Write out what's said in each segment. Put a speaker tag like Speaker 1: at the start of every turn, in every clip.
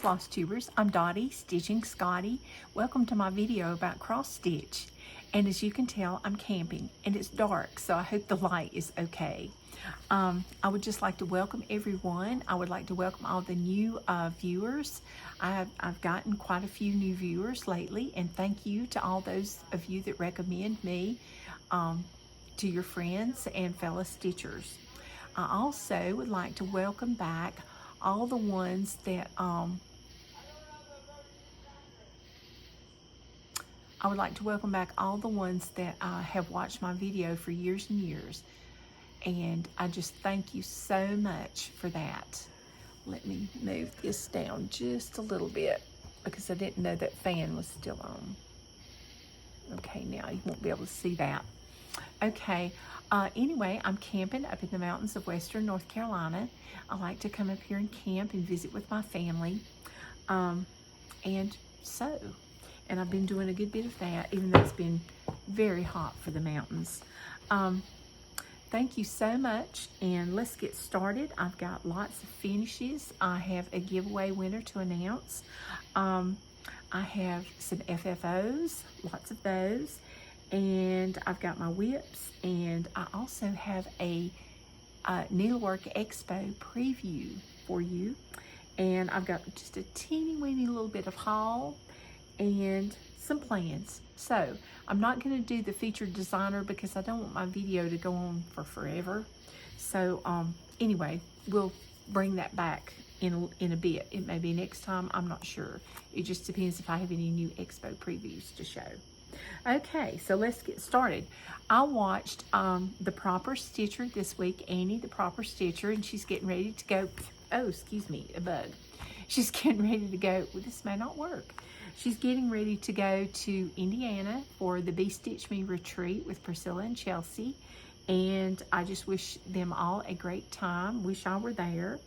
Speaker 1: Flosstubers. I'm Dottie, stitching Scotty. Welcome to my video about cross stitch. And as you can tell, I'm camping and it's dark, so I hope the light is okay. I would just like to welcome everyone. I would like to welcome all the new viewers. I've gotten quite a few new viewers lately, and thank you to all those of you that recommend me to your friends and fellow stitchers. I also would like to welcome back all the ones that I would like to welcome back all the ones that have watched my video for years and years. And I just thank you so much for that. Let me move this down just a little bit because I didn't know that fan was still on. Okay, now you won't be able to see that. Okay, anyway, I'm camping up in the mountains of western North Carolina. I like to come up here and camp and visit with my family. And I've been doing a good bit of that, even though it's been very hot for the mountains. Thank you so much, and let's get started. I've got lots of finishes. I have a giveaway winner to announce. I have some FFOs, lots of those, and I've got my whips, and I also have a Needlework Expo Preview for you, and I've got just a teeny weeny little bit of haul and some plans. So I'm not going to do the featured designer because I don't want my video to go on for forever. So anyway, we'll bring that back in a bit. It may be next time, I'm not sure. It just depends if I have any new Expo previews to show. Okay, so let's get started. I watched The Proper Stitcher this week, Annie the Proper Stitcher, and she's getting ready to go. Oh, excuse me, a bug. She's getting ready to go. Well, this may not work. She's getting ready to go to Indiana for the Be Stitch Me retreat with Priscilla and Chelsea. And I just wish them all a great time. Wish I were there.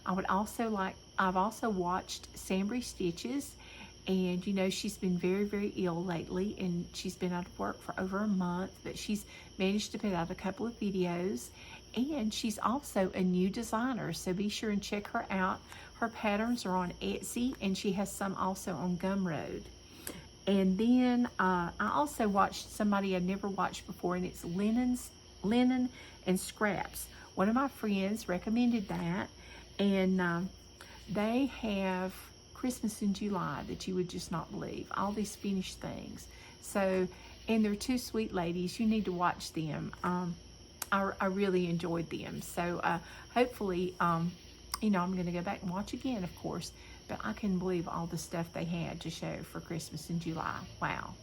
Speaker 1: I've also watched Sambrie Stitches. And you know, she's been very, very ill lately, and she's been out of work for over a month, but she's managed to put out a couple of videos. And she's also a new designer, so be sure and check her out. Her patterns are on Etsy, and she has some also on Gumroad. And then I also watched somebody I'd never watched before, and it's Linen and Scraps. One of my friends recommended that, and they have Christmas in July that you would just not believe. All these finished things. So, and they're two sweet ladies. You need to watch them. I really enjoyed them. So hopefully, you know, I'm going to go back and watch again, of course. But I couldn't believe all the stuff they had to show for Christmas in July. Wow.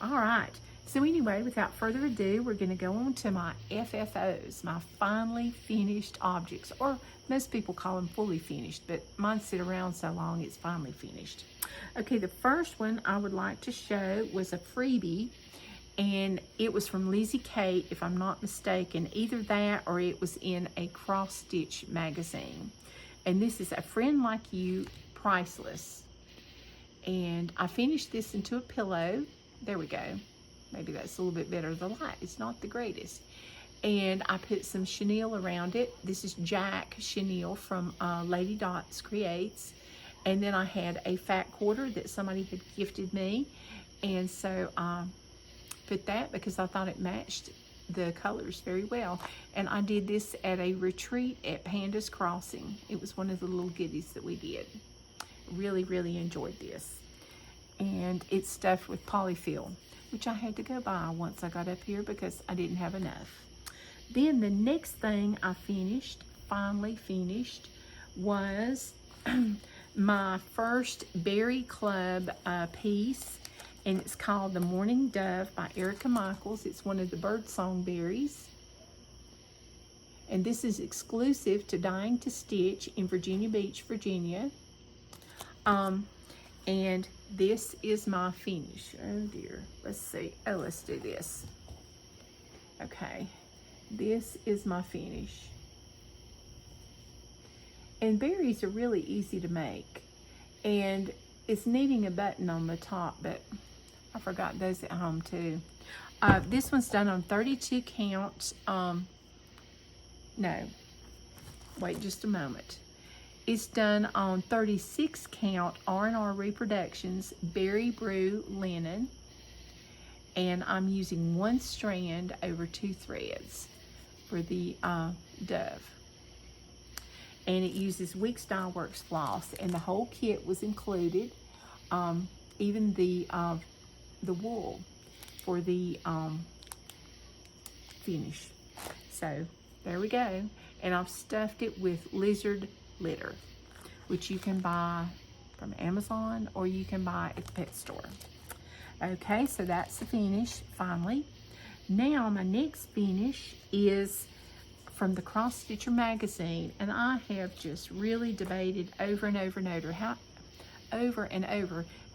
Speaker 1: All right. So anyway, without further ado, we're going to go on to my FFOs, my finally finished objects. Or most people call them fully finished, but mine sit around so long it's finally finished. Okay, the first one I would like to show was a freebie. And it was from Lizzie Kate, if I'm not mistaken. Either that or it was in a cross stitch magazine. And this is A Friend Like You, Priceless. And I finished this into a pillow. There we go. Maybe that's a little bit better. The light, it's not the greatest. And I put some chenille around it. This is Jack chenille from Lady Dots Creates. And then I had a fat quarter that somebody had gifted me. And so put that because I thought it matched the colors very well. And I did this at a retreat at Panda's Crossing. It was one of the little goodies that we did. Really, really enjoyed this. And it's stuffed with polyfill, which I had to go buy once I got up here because I didn't have enough. Then the next thing I finally finished, was my first Berry Club piece. And it's called The Morning Dove by Erica Michaels. It's one of the birdsong berries. And this is exclusive to Dying to Stitch in Virginia Beach, Virginia. And this is my finish. Oh dear, let's see. Oh, let's do this. Okay, this is my finish. And berries are really easy to make. And it's needing a button on the top, but I forgot those at home too. This one's done on 32 count. No, wait just a moment. It's done on 36 count R&R Reproductions Berry Brew linen. And I'm using 1 strand over 2 threads for the dove. And it uses Weeks Dye Works floss, and the whole kit was included, even the wool for the finish. So there we go. And I've stuffed it with lizard litter, which you can buy from Amazon or you can buy at the pet store. Okay, so that's the finish, finally. Now, my next finish is from the Cross Stitcher magazine, and I have just really debated over and over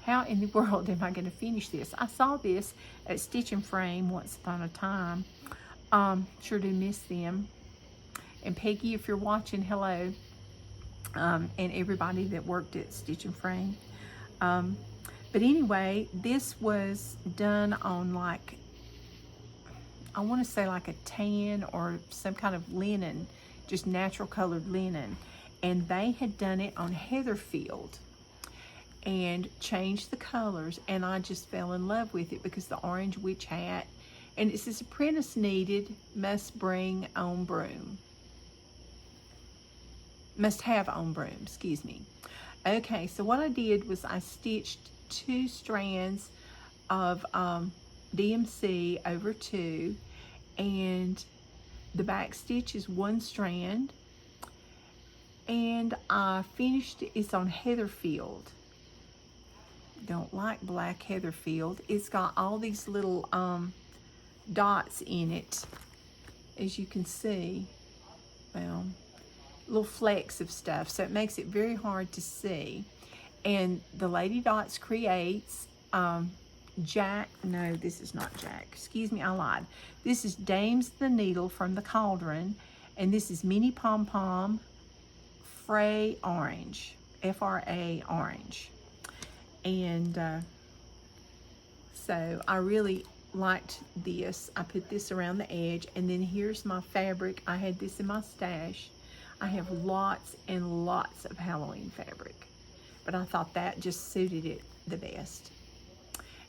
Speaker 1: how in the world am I going to finish this. I saw this at Stitch and Frame once upon a time. Sure do miss them. And Peggy, if you're watching, hello. And everybody that worked at Stitch and Frame. But anyway, this was done on like, I want to say like a tan or some kind of linen, just natural colored linen. And they had done it on Heatherfield and changed the colors. And I just fell in love with it because the orange witch hat. And it says apprentice needed, must bring on broom. Must have on broom, excuse me. Okay, so what I did was I stitched 2 strands of DMC over 2, and the back stitch is 1 strand, and I finished it's on Heatherfield. Don't like black Heatherfield. It's got all these little dots in it, as you can see. Well, little flecks of stuff, so it makes it very hard to see. And the Lady Dots creates Jack, no, this is not Jack, excuse me, I lied. This is Dames the Needle from the Cauldron, and this is Mini Pom Pom Fray Orange, F-R-A Orange. And so I really liked this. I put this around the edge, and then here's my fabric. I had this in my stash. I have lots and lots of Halloween fabric, but I thought that just suited it the best.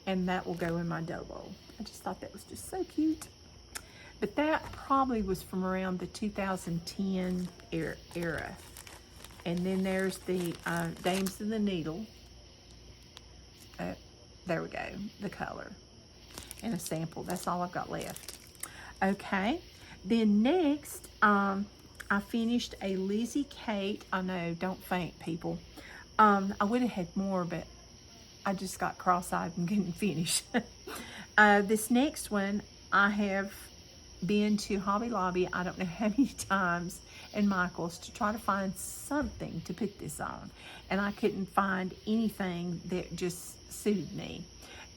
Speaker 1: And that will go in my dobo. I just thought that was just so cute. But that probably was from around the 2010 era. And then there's the Dames of the Needle. There we go, the color. And a sample, that's all I've got left. Okay, then next, I finished a Lizzie Kate. I know, don't faint, people. I would have had more, but I just got cross-eyed and couldn't finish. This next one, I have been to Hobby Lobby, I don't know how many times, and Michael's to try to find something to put this on. And I couldn't find anything that just suited me.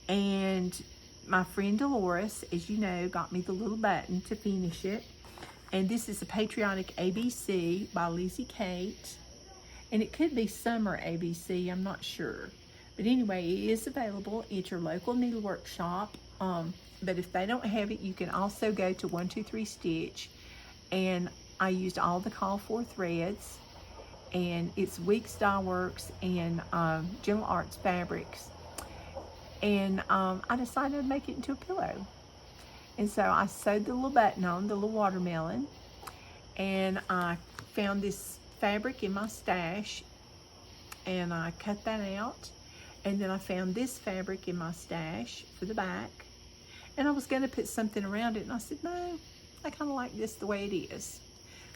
Speaker 1: And my friend Dolores, as you know, got me the little button to finish it. And this is a Patriotic ABC by Lizzie Kate. And it could be Summer ABC, I'm not sure. But anyway, it is available at your local needlework shop. But if they don't have it, you can also go to 123 Stitch. And I used all the call for threads. And it's Weeks Dye Works and Gentle Arts fabrics. And I decided to make it into a pillow. And so I sewed the little button on, the little watermelon. And I found this fabric in my stash. And I cut that out. And then I found this fabric in my stash for the back. And I was going to put something around it. And I said, no, I kind of like this the way it is.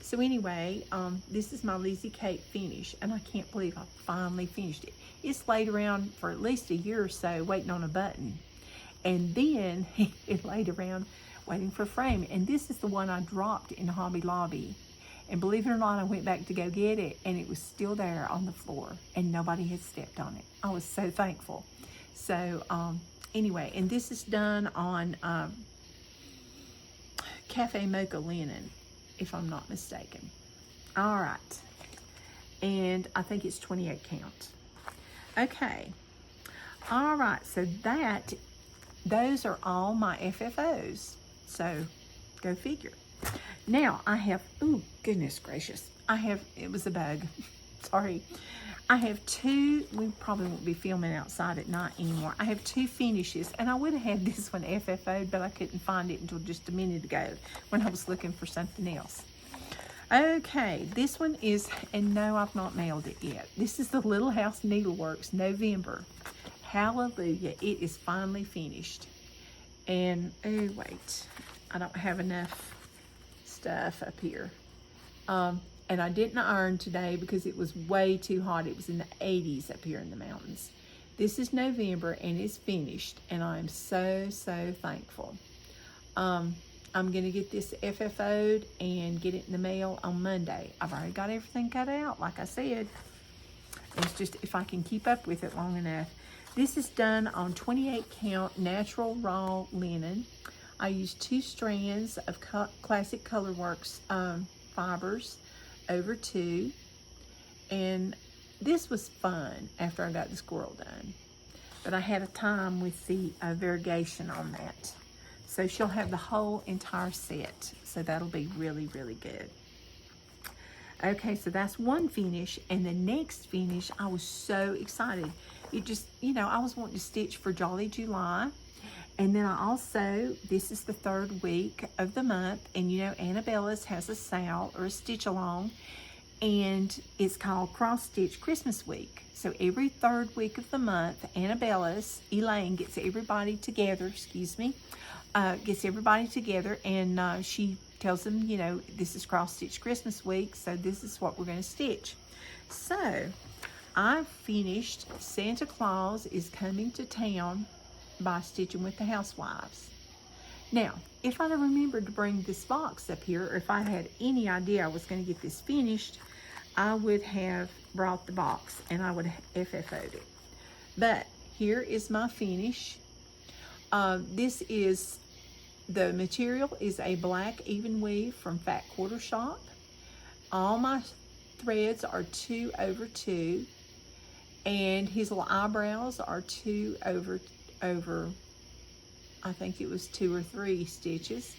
Speaker 1: So anyway, this is my Lizzie Kate finish. And I can't believe I finally finished it. It's laid around for at least a year or so waiting on a button. And then it laid around waiting for a frame. And this is the one I dropped in Hobby Lobby. And believe it or not, I went back to go get it, and it was still there on the floor, and nobody had stepped on it. I was so thankful. So anyway, and this is done on Cafe Mocha linen, if I'm not mistaken. All right. And I think it's 28 count. Okay. All right, so those are all my FFOs. So go figure. Now I have, oh goodness gracious, it was a bug. Sorry. I have two, we probably won't be filming outside at night anymore. I have two finishes, and I would have had this one FFO'd, but I couldn't find it until just a minute ago when I was looking for something else. Okay, this one is, and no, I've not mailed it yet. This is the Little House Needleworks November. Hallelujah, it is finally finished. And, oh wait, I don't have enough stuff up here. And I didn't iron today because it was way too hot. It was in the 80s up here in the mountains. This is November and it's finished, and I'm so, so thankful. I'm gonna get this FFO'd and get it in the mail on Monday. I've already got everything cut out, like I said. It's just if I can keep up with it long enough. This is done on 28 count natural raw linen. I used 2 strands of Classic Colorworks fibers over 2, and this was fun after I got the squirrel done, but I had a time with the variegation on that, so she'll have the whole entire set, so that'll be really, really good. Okay, so that's one finish, and the next finish, I was so excited. It just, you know, I was wanting to stitch for Jolly July. And then I also, this is the 3rd week of the month, and you know Anabellas has a sale or a stitch along, and it's called Cross Stitch Christmas Week. So every 3rd week of the month, Anabellas, Elaine gets everybody together, gets everybody together, and she tells them, you know, this is Cross Stitch Christmas Week, so this is what we're going to stitch. So I finished Santa Claus is Coming to Town by stitching with the Housewives. Now, if I'd have remembered to bring this box up here, or if I had any idea I was going to get this finished, I would have brought the box and I would have FFO'd it. But here is my finish. This is, the material is a black even weave from Fat Quarter Shop. All my threads are 2 over 2, and his little eyebrows are 2 over, I think it was 2 or 3 stitches,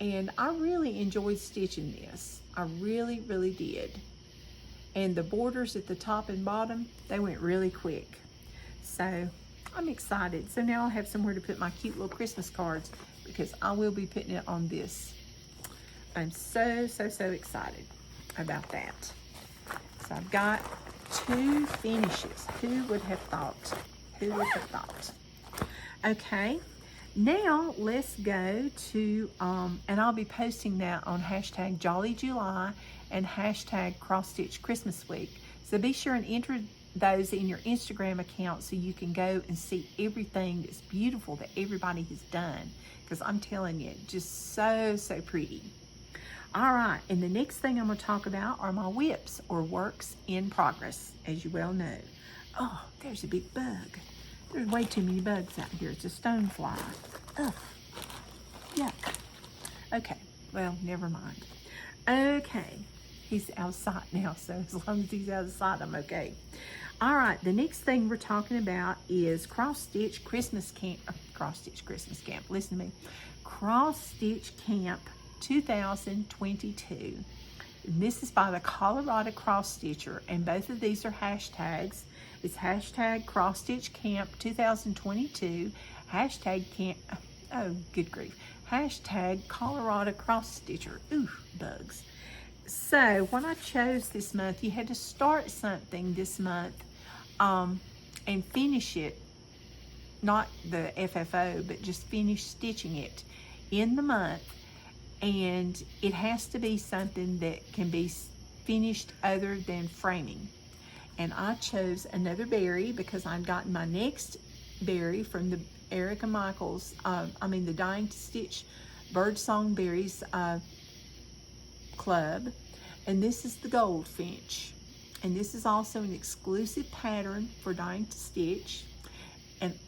Speaker 1: and I really enjoyed stitching this. I really, really did. And the borders at the top and bottom, they went really quick. So I'm excited. So now I'll have somewhere to put my cute little Christmas cards, because I will be putting it on this. I'm so, so, so excited about that. So I've got 2 finishes. Who would have thought? Who would have thought? Okay, now let's go to, and I'll be posting that on hashtag Jolly July and hashtag Cross Stitch Christmas Week. So be sure and enter those in your Instagram account so you can go and see everything that's beautiful that everybody has done. Because I'm telling you, just so, so pretty. All right, and the next thing I'm going to talk about are my whips, or works in progress, as you well know. Oh, there's a big bug. There's way too many bugs out here. It's a stonefly. Ugh. Yuck. Okay, well, never mind. Okay, he's out of sight now, so as long as he's out of sight, I'm okay. All right, the next thing we're talking about is Cross Stitch Christmas Camp. Listen to me. Cross Stitch Camp 2022. This is by the Colorado Cross Stitcher, and both of these are hashtags. It's hashtag Cross Stitch Camp 2022, hashtag camp, oh good grief, hashtag Colorado Cross Stitcher. Ooh, bugs. So when I chose this month, you had to start something this month and finish it, not the FFO, but just finish stitching it in the month. And it has to be something that can be finished other than framing. And I chose another berry because I'd gotten my next berry from the Erica Michaels, the Dying to Stitch Birdsong Berries Club. And this is the Goldfinch. And this is also an exclusive pattern for Dying to Stitch. And,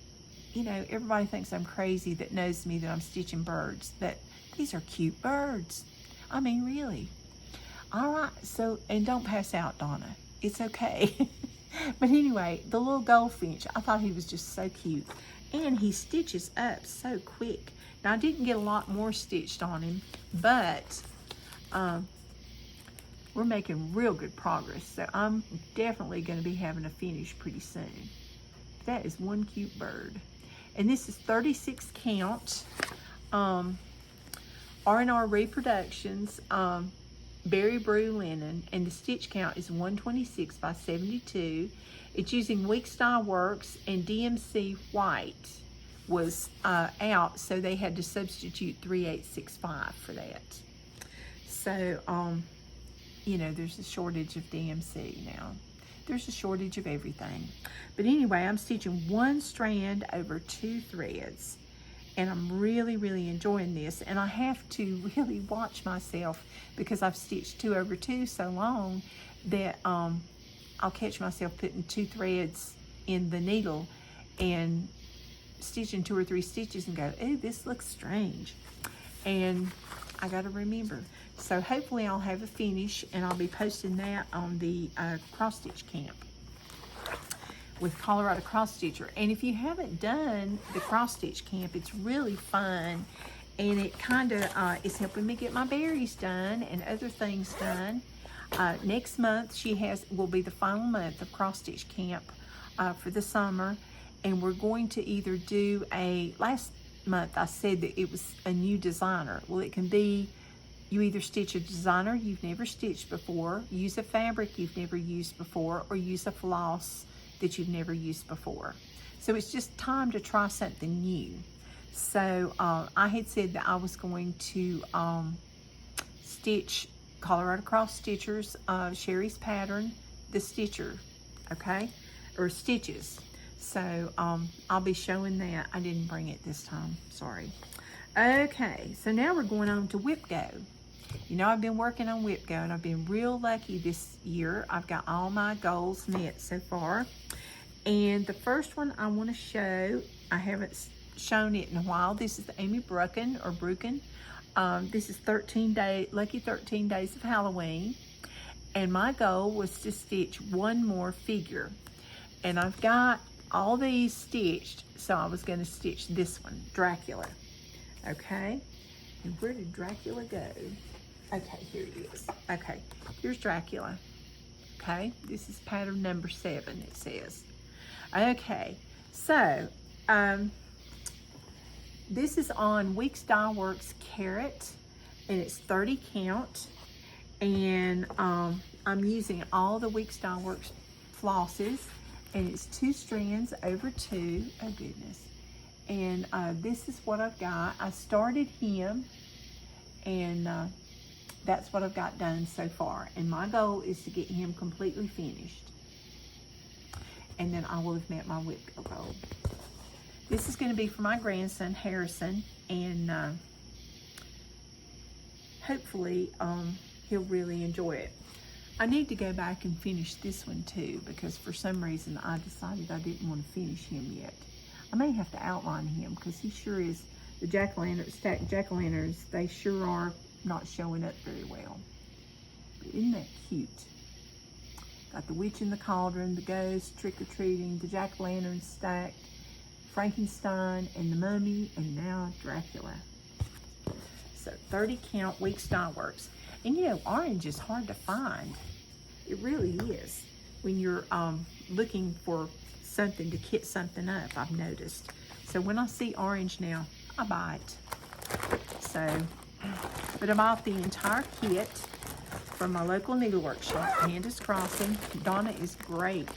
Speaker 1: you know, everybody thinks I'm crazy that knows me that I'm stitching birds. But these are cute birds. I mean, really. All right, so, and don't pass out, Donna. It's okay. But anyway, the little goldfinch, I thought he was just so cute. And he stitches up so quick. Now, I didn't get a lot more stitched on him, but we're making real good progress. So I'm definitely going to be having a finish pretty soon. That is one cute bird. And this is 36 count R&R Reproductions Berry Brew Linen, and the stitch count is 126 by 72. It's using Week Style Works, and DMC White was out, so they had to substitute 3865 for that. So, you know, there's a shortage of DMC now. There's a shortage of everything. But anyway, I'm stitching one strand over 2 threads. And I'm really, really enjoying this. And I have to really watch myself because I've stitched 2 over 2 so long that I'll catch myself putting 2 threads in the needle and stitching 2 or 3 stitches and go, oh, this looks strange. And I got to remember. So hopefully I'll have a finish, and I'll be posting that on the cross stitch camp with Colorado Cross Stitcher. And if you haven't done the cross stitch camp, it's really fun, and it kind of is helping me get my berries done and other things done. Next month will be the final month of cross stitch camp for the summer, and we're going to either do last month I said that it was a new designer. Well, it can be you either stitch a designer you've never stitched before, use a fabric you've never used before, or use a floss that you've never used before. So it's just time to try something new. So I had said that I was going to stitch Colorado Cross Stitchers, Sherry's pattern, the Stitcher, okay, or Stitches. So I'll be showing that. I didn't bring it this time, sorry. Okay, so now we're going on to Whip Go. You know, I've been working on Whip Go, and I've been real lucky this year. I've got all my goals met so far. And the first one I want to show, I haven't shown it in a while. This is the Amy Bruecken, or Bruecken. This is Lucky 13 Days of Halloween. And my goal was to stitch one more figure. And I've got all these stitched, so I was going to stitch this one, Dracula. Okay, and where did Dracula go? Okay, here he is. Okay, here's Dracula. Okay, this is pattern number 7, it says. Okay, so this is on Week Style Works Carrot, and it's 30 count, and I'm using all the Week Style Works flosses, and it's 2 strands over 2. Oh goodness. And this is what I've got. I started him, and that's what I've got done so far. And my goal is to get him completely finished. And then I will have met my Whip Go goal. This is going to be for my grandson, Harrison, and hopefully he'll really enjoy it. I need to go back and finish this one too, because for some reason I decided I didn't want to finish him yet. I may have to outline him, because he sure is, the stacked jack-o'-lanterns, they sure are not showing up very well. But isn't that cute? Got the witch in the cauldron, the ghost trick-or-treating, the jack-o'-lantern stacked, Frankenstein, and the mummy, and now Dracula. So 30 count Week Style Works. And you know, orange is hard to find. It really is. When you're looking for something to kit something up, I've noticed. So when I see orange now, I buy it. So, but I bought the entire kit from my local needlework shop, Panda's Crossing. Donna is great.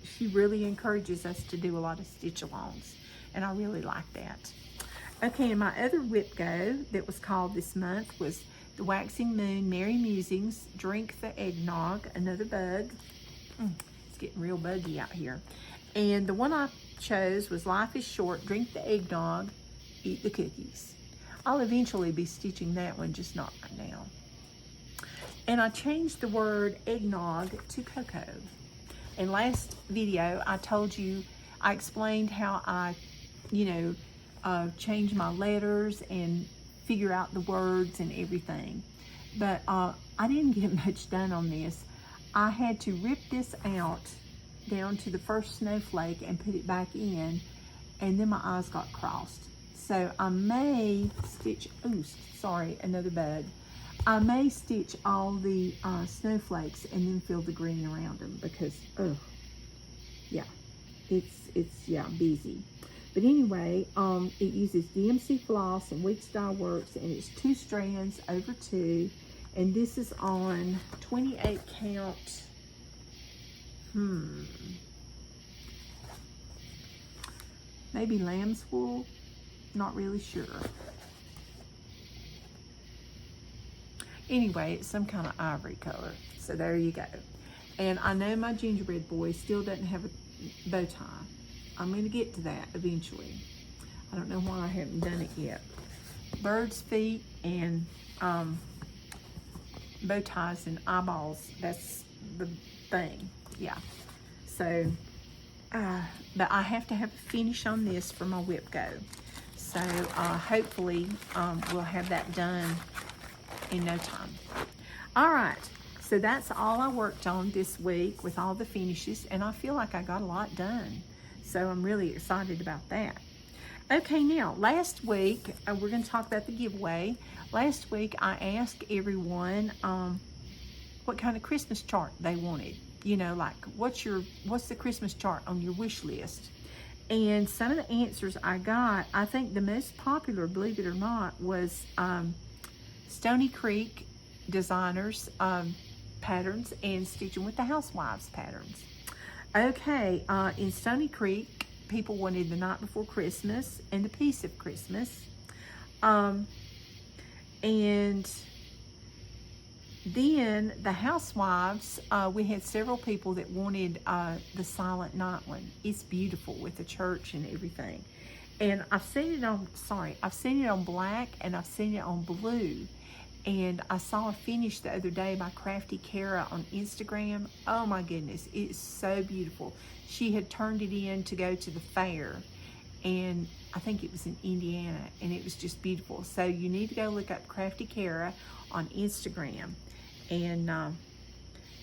Speaker 1: She really encourages us to do a lot of stitch-alongs, and I really like that. Okay, and my other Whip Go that was called this month was the Waxing Moon Merry Musings, Drink the Eggnog, another bug. It's getting real buggy out here. And the one I chose was Life is Short, Drink the Eggnog, Eat the Cookies. I'll eventually be stitching that one, just not right now. And I changed the word eggnog to cocoa. In last video, I told you, I explained how I, change my letters and figure out the words and everything. But I didn't get much done on this. I had to rip this out down to the first snowflake and put it back in, and then my eyes got crossed. So I may stitch, another bug. I may stitch all the snowflakes and then fill the green around them because, oh, yeah, it's busy. But anyway, it uses DMC floss and Weeks Dye Works, and it's 2 strands over 2, and this is on 28 count. Maybe lamb's wool, not really sure. Anyway, it's some kind of ivory color. So there you go. And I know my gingerbread boy still doesn't have a bow tie. I'm going to get to that eventually. I don't know why I haven't done it yet. Bird's feet and bow ties and eyeballs, that's the thing. Yeah. So, but I have to have a finish on this for my whip go. So hopefully we'll have that done in no time. All right, so that's all I worked on this week with all the finishes, and I feel like I got a lot done. So I'm really excited about that. Okay, now last week we're going to talk about the giveaway. Last week I asked everyone what kind of Christmas chart they wanted. You know, like what's the Christmas chart on your wish list? And some of the answers I got, I think the most popular, believe it or not, was Stony Creek Designers patterns and Stitching with the Housewives patterns. Okay, in Stony Creek, people wanted The Night Before Christmas and The Piece of Christmas. And then the Housewives, we had several people that wanted the Silent Night one. It's beautiful with the church and everything. And I've seen it on black and I've seen it on blue. And I saw a finish the other day by Crafty Cara on Instagram. Oh my goodness, it is so beautiful. She had turned it in to go to the fair, and I think it was in Indiana, and it was just beautiful. So you need to go look up Crafty Cara on Instagram and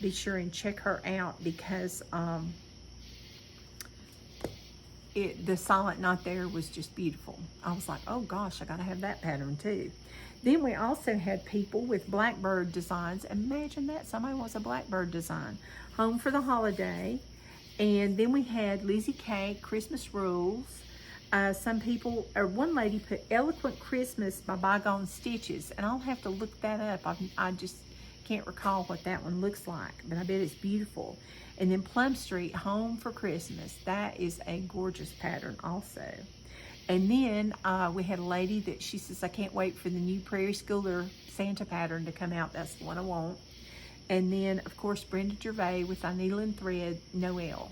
Speaker 1: be sure and check her out because the Silent Night there was just beautiful. I was like, oh gosh, I gotta have that pattern too. Then we also had people with blackbird designs. Imagine that, somebody wants a blackbird design. Home for the Holiday. And then we had Lizzie Kate, Christmas Rules. Some people, or one lady put Eloquent Christmas by Bygone Stitches. And I'll have to look that up. I just can't recall what that one looks like, but I bet it's beautiful. And then Plum Street, Home for Christmas. That is a gorgeous pattern also. And then we had a lady that she says, I can't wait for the new Prairie Schooler Santa pattern to come out. That's the one I want. And then, of course, Brenda Gervais with I Needle and Thread, Noel.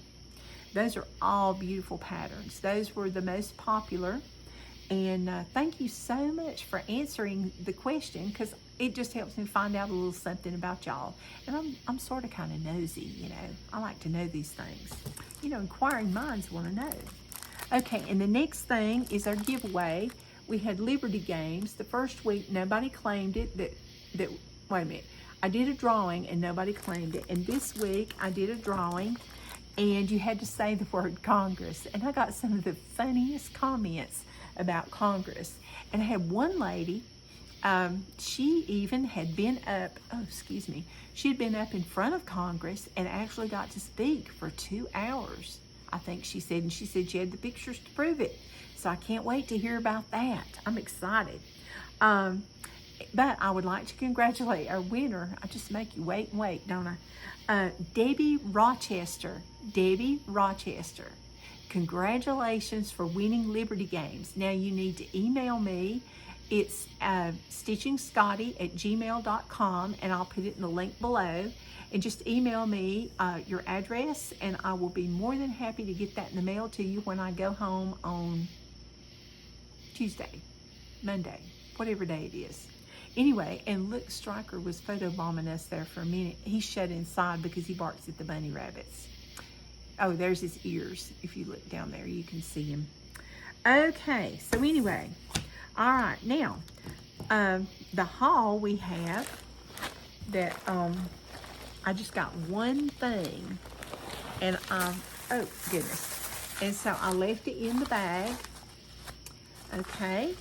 Speaker 1: Those are all beautiful patterns. Those were the most popular. And thank you so much for answering the question, because it just helps me find out a little something about y'all. And I'm sort of kind of nosy, you know. I like to know these things. You know, inquiring minds want to know. Okay, and the next thing is our giveaway. We had Liberty Games. The first week, nobody claimed it. Wait a minute. I did a drawing and nobody claimed it. And this week, I did a drawing and you had to say the word Congress. And I got some of the funniest comments about Congress. And I had one lady, she even had been up, she had been up in front of Congress and actually got to speak for 2 hours. I think she said, and she said she had the pictures to prove it. So I can't wait to hear about that. I'm excited. But I would like to congratulate our winner. I just make you wait and wait, don't I? Debbie Rochester. Debbie Rochester. Congratulations for winning Liberty Games. Now you need to email me. It's stitchingscotty@gmail.com, and I'll put it in the link below. And just email me your address, and I will be more than happy to get that in the mail to you when I go home on Tuesday, Monday, whatever day it is. Anyway, and look, Stryker was photobombing us there for a minute. He's shut inside because he barks at the bunny rabbits. Oh, there's his ears. If you look down there, you can see him. Okay, so anyway, all right, now, the haul we have that, I just got one thing, and oh goodness, and so I left it in the bag, okay,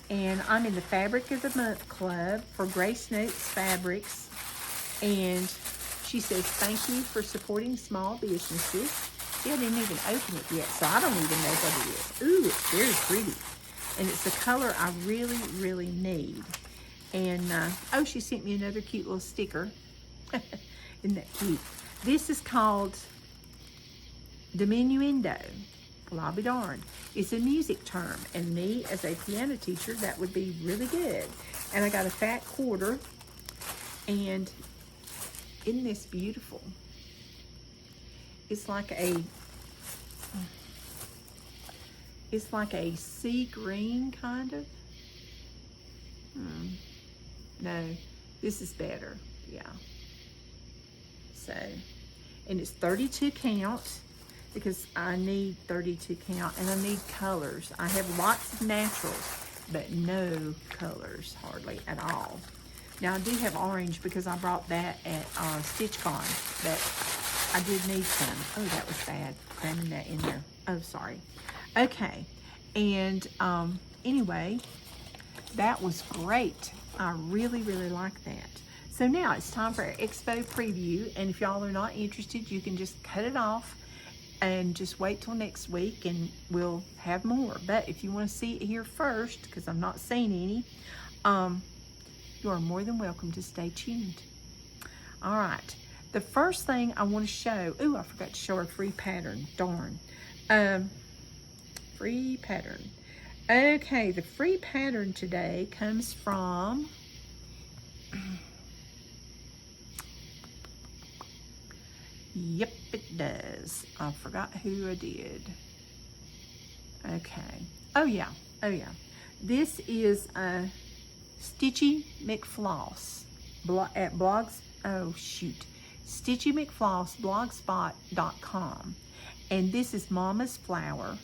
Speaker 1: And I'm in the Fabric of the Month Club for Grace Notes Fabrics. And she says, thank you for supporting small businesses. See, I didn't even open it yet, so I don't even know what it is. Ooh, it's very pretty. And it's the color I really, really need. And, oh, she sent me another cute little sticker. Isn't that cute? This is called Diminuendo. Well, I'll be darned. It's a music term, and me as a piano teacher, that would be really good. And I got a fat quarter, and isn't this beautiful? It's like a sea green kind of. No, this is better. Yeah. So, and it's 32 count because I need 32 count, and I need colors. I have lots of naturals, but no colors hardly at all. Now I do have orange because I brought that at StitchCon, but I did need some. Oh, that was bad, cramming that in there. Oh, sorry. Okay, and anyway, that was great. I really, really like that. So now it's time for our Expo Preview, and if y'all are not interested, you can just cut it off and just wait till next week and we'll have more. But if you want to see it here first, because I'm not seeing any, you are more than welcome to stay tuned. All right, the first thing I want to show, ooh, I forgot to show our free pattern, darn. Free pattern. Okay, the free pattern today comes from yep, it does. I forgot who I did. Okay. Oh yeah. This is Stitchy McFloss at blogs. Oh shoot, Stitchy McFloss blogspot.com, and this is Mama's Flower,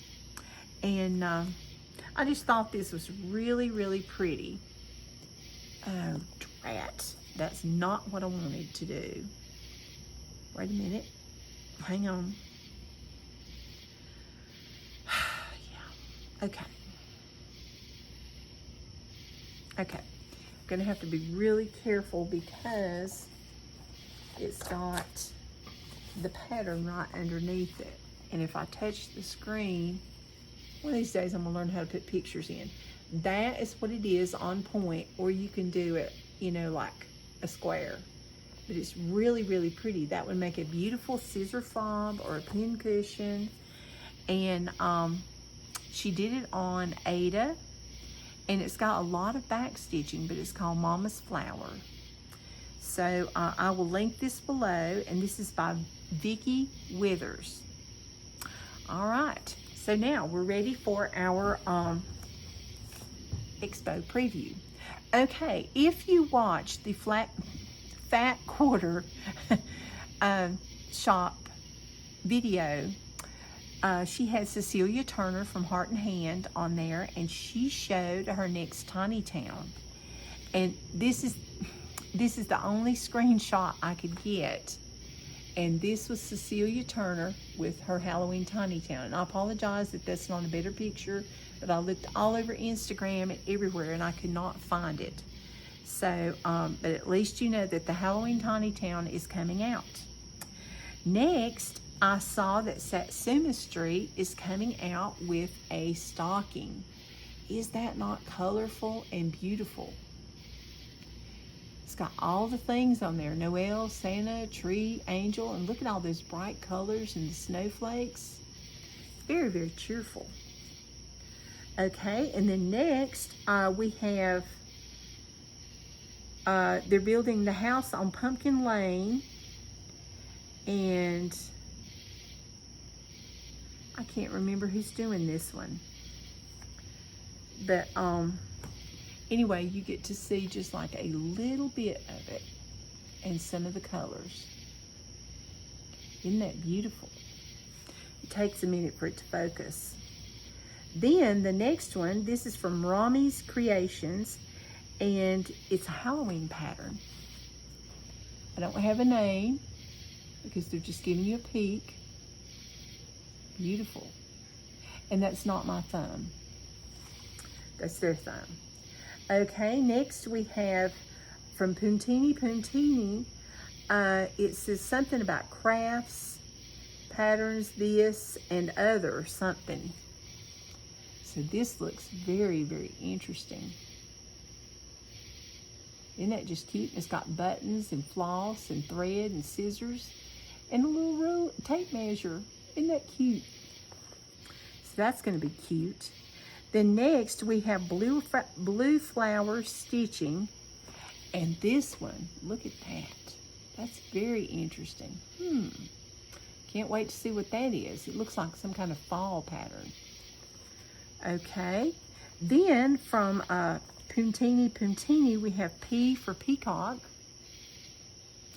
Speaker 1: and I just thought this was really, really pretty. Oh drat, that's not what I wanted to do. Wait a minute. Hang on. Yeah. Okay. Okay. I'm going to have to be really careful because it's got the pattern right underneath it. And if I touch the screen, one of these days I'm going to learn how to put pictures in. That is what it is on point, or you can do it, you know, like a square. But it's really, really pretty. That would make a beautiful scissor fob or a pin cushion. And she did it on Ada, and it's got a lot of back stitching, but it's called Mama's Flower. So I will link this below, and this is by Vicki Withers. All right, so now we're ready for our Expo Preview. Okay, if you watch the fat quarter shop video, she had Cecilia Turner from Heart and Hand on there, and she showed her next tiny town. And this is the only screenshot I could get, and this was Cecilia Turner with her Halloween tiny town. And I apologize that that's not a better picture, but I looked all over Instagram and everywhere, and I could not find it. So, but at least you know that the Halloween Tiny Town is coming out. Next, I saw that Satsuma Street is coming out with a stocking. Is that not colorful and beautiful? It's got all the things on there. Noel, Santa, tree, angel, and look at all those bright colors and the snowflakes. Very, very cheerful. Okay, and then next we have they're building the house on Pumpkin Lane, and I can't remember who's doing this one, but anyway, you get to see just like a little bit of it and some of the colors. Isn't that beautiful? It takes a minute for it to focus. Then the next one, this is from Rami's Creations, and it's a Halloween pattern. I don't have a name because they're just giving you a peek. Beautiful. And that's not my thumb. That's their thumb. Okay, next we have from Puntini. It says something about crafts, patterns, this, and other something. So this looks very, very interesting. Isn't that just cute? It's got buttons and floss and thread and scissors and a little tape measure. Isn't that cute? So that's going to be cute. Then next we have blue flower stitching. And this one, look at that. That's very interesting. Can't wait to see what that is. It looks like some kind of fall pattern. Okay. Then from Puntini, we have P for peacock.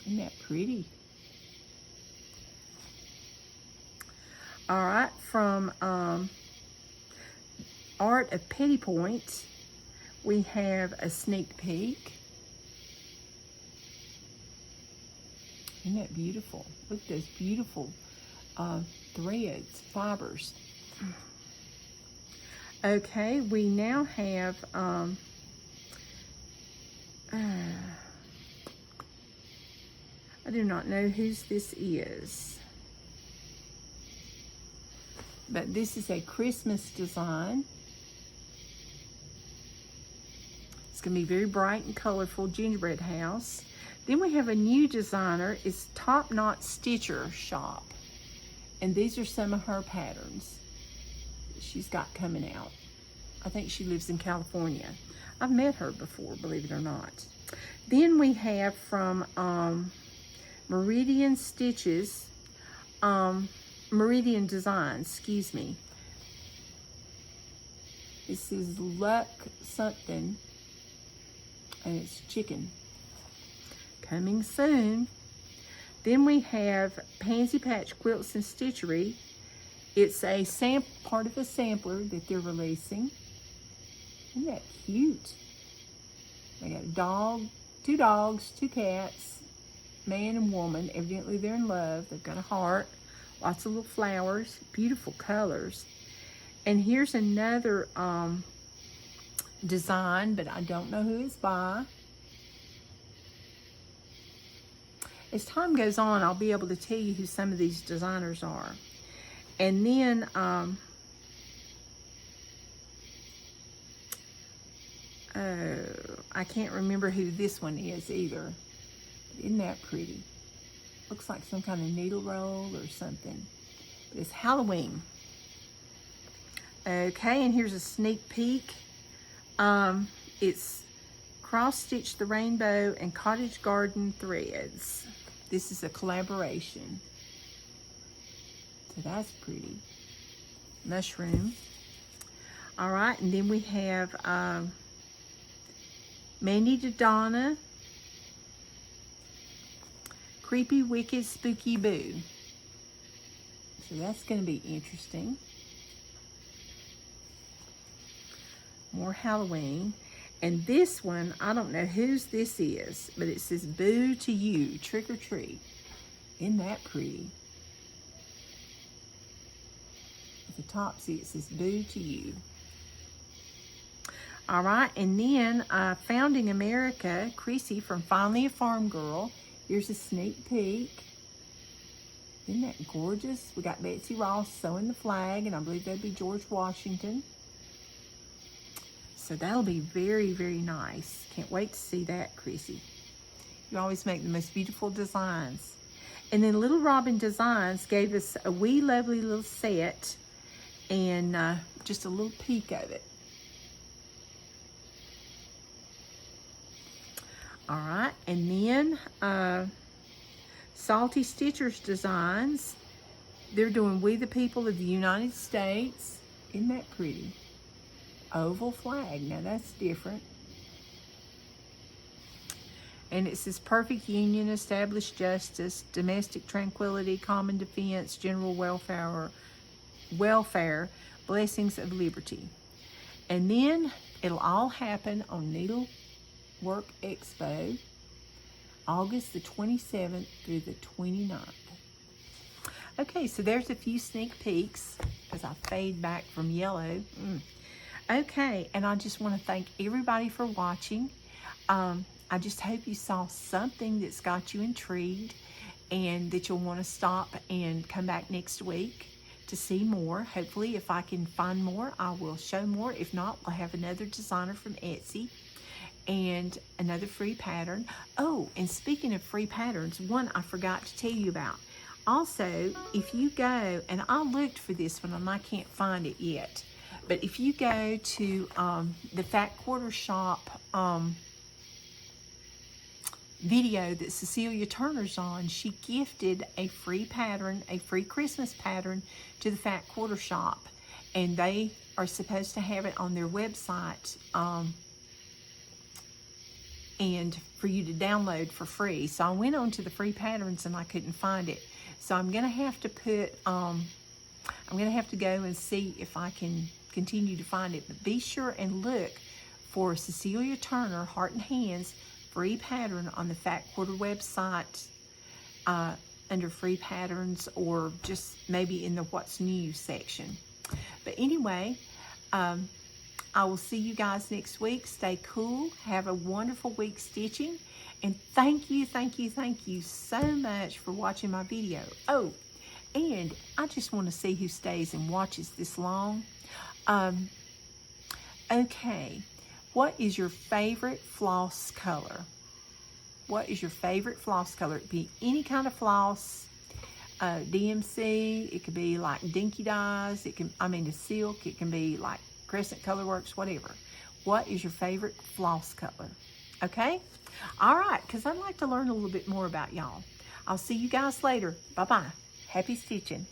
Speaker 1: Isn't that pretty? All right, from Art of Pettipoint, we have a sneak peek. Isn't that beautiful? Look at those beautiful threads, fibers. Okay, we now have I do not know whose this is, but this is a Christmas design. It's going to be very bright and colorful, gingerbread house. Then we have a new designer. It's Top Knot Stitcher Shop, and these are some of her patterns she's got coming out. I think she lives in California. I've met her before, believe it or not. Then we have from Meridian Stitches, Meridian Designs, excuse me. This is Luck something, and it's chicken. Coming soon. Then we have Pansy Patch Quilts and Stitchery. It's a part of a sampler that they're releasing. Isn't that cute? They got a dog, 2 dogs, 2 cats, man and woman. Evidently they're in love. They've got a heart, lots of little flowers, beautiful colors. And here's another design, but I don't know who it's by. As time goes on, I'll be able to tell you who some of these designers are. And then I can't remember who this one is either. Isn't that pretty? Looks like some kind of needle roll or something. But it's Halloween. Okay, and here's a sneak peek. It's Cross Stitch the Rainbow and Cottage Garden Threads. This is a collaboration. So that's pretty. Mushroom. All right, and then we have Mandy to Donna, Creepy, Wicked, Spooky Boo. So that's going to be interesting. More Halloween. And this one, I don't know whose this is, but it says Boo to You, Trick or Treat. Isn't that pretty? At the top, see, it says Boo to You. All right, and then Founding America, Creasy from Finally a Farm Girl. Here's a sneak peek. Isn't that gorgeous? We got Betsy Ross sewing the flag, and I believe that'd be George Washington. So that'll be very, very nice. Can't wait to see that, Creasy. You always make the most beautiful designs. And then Little Robin Designs gave us a wee lovely little set and just a little peek of it. All right, and then Salty Stitchers Designs. They're doing We the People of the United States. Isn't that pretty? Oval flag, now that's different. And it says Perfect Union, Established Justice, Domestic Tranquility, Common Defense, General Welfare, Blessings of Liberty. And then it'll all happen on Needlework Expo, August the 27th through the 29th. Okay, so there's a few sneak peeks as I fade back from yellow. Okay, and I just want to thank everybody for watching. I just hope you saw something that's got you intrigued and that you'll want to stop and come back next week to see more. Hopefully, if I can find more, I will show more. If not, we'll have another designer from Etsy and another free pattern. Oh, and speaking of free patterns, one I forgot to tell you about. Also, if you go, and I looked for this one and I can't find it yet, but if you go to the Fat Quarter Shop video that Cecilia Turner's on, she gifted a free pattern, a free Christmas pattern to the Fat Quarter Shop, and they are supposed to have it on their website and for you to download for free. So I went on to the free patterns and I couldn't find it. So I'm gonna have to put I'm gonna have to go and see if I can continue to find it, but be sure and look for Cecilia Turner Heart and Hands free pattern on the Fat Quarter website under free patterns, or just maybe in the What's New section. But anyway, I will see you guys next week. Stay cool. Have a wonderful week stitching. And thank you so much for watching my video. Oh, and I just want to see who stays and watches this long. Okay. What is your favorite floss color? What is your favorite floss color? It could be any kind of floss, DMC. It could be like Dinky Dyes. It can, the silk. It can be like Crescent Colorworks, whatever. What is your favorite floss color? Okay? All right, because I'd like to learn a little bit more about y'all. I'll see you guys later. Bye-bye. Happy stitching.